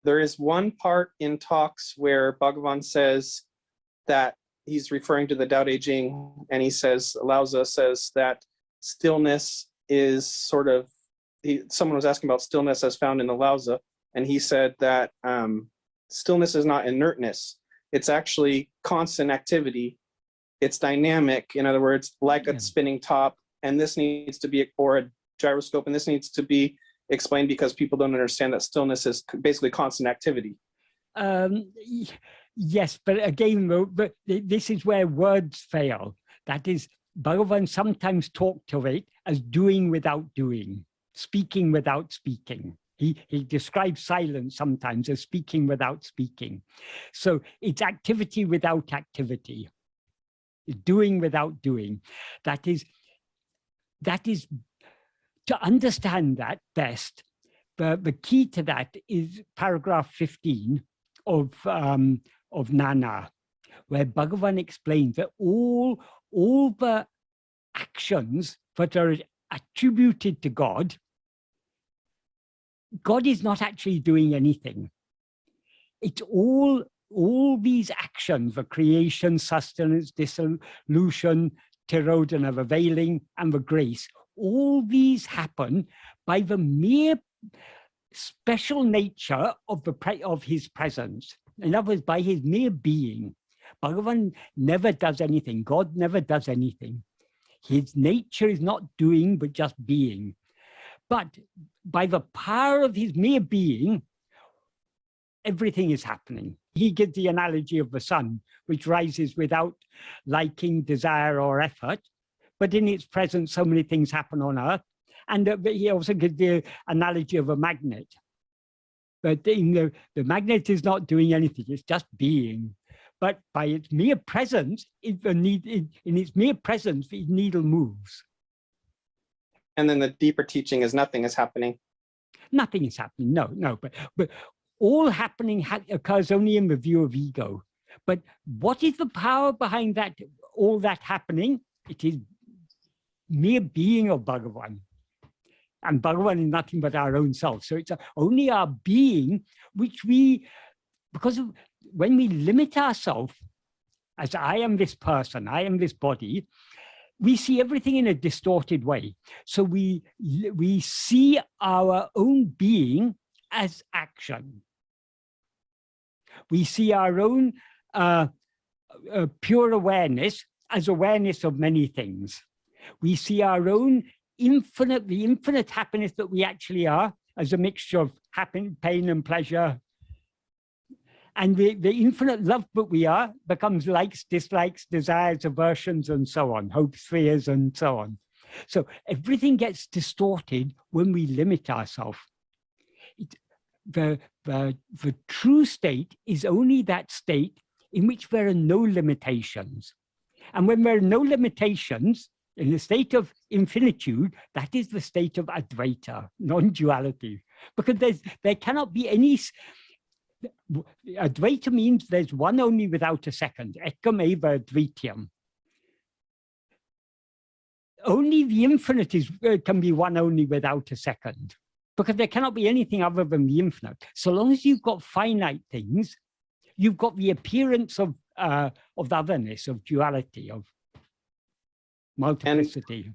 there is one part in talks where Bhagavan says that he's referring to the Tao Te Ching, and he says, Laozi says that stillness is sort of, someone was asking about stillness as found in the Laozi, and he said that stillness is not inertness. It's actually constant activity. It's dynamic, in other words, like a spinning top, and this needs to be, or a gyroscope, and this needs to be explained because people don't understand that stillness is basically constant activity. Yes, but again, but this is where words fail. That is, Bhagavan sometimes talked of it as doing without doing, speaking without speaking. He describes silence sometimes as speaking without speaking. So it's activity without activity, doing without doing. That is to understand that best. The key to that is paragraph 15 of Nana, where Bhagavan explains that all the actions that are attributed to God, God is not actually doing anything. It's all these actions, the creation, sustenance, dissolution, tirodhana, the veiling, and the grace, all these happen by the mere special nature of his presence. In other words, by his mere being. Bhagavan never does anything. God never does anything. His nature is not doing, but just being. But by the power of his mere being, everything is happening. He gives the analogy of the sun, which rises without liking, desire, or effort. But in its presence, so many things happen on earth. And he also gives the analogy of a magnet. But the magnet is not doing anything, it's just being. But by its mere presence, in its mere presence, the needle moves. And then the deeper teaching is nothing is happening. Nothing is happening, no. But all happening occurs only in the view of ego. But what is the power behind that? All that happening? It is mere being of Bhagavan. And Bhagavan is nothing but our own self. So it's only our being, which because of when we limit ourselves, as I am this person, I am this body, we see everything in a distorted way. So we see our own being as action. We see our own pure awareness as awareness of many things. We see our own the infinite happiness that we actually are as a mixture of pain and pleasure. And the infinite love that we are becomes likes, dislikes, desires, aversions, and so on, hopes, fears, and so on. So everything gets distorted when we limit ourselves. The true state is only that state in which there are no limitations. And when there are no limitations, in the state of infinitude, that is the state of Advaita, non-duality. Because there cannot be any... Advaita means there's one only without a second. Ekam eva advityam. Only the infinite can be one only without a second. Because there cannot be anything other than the infinite. So long as you've got finite things, you've got the appearance of otherness, of duality, of multiplicity.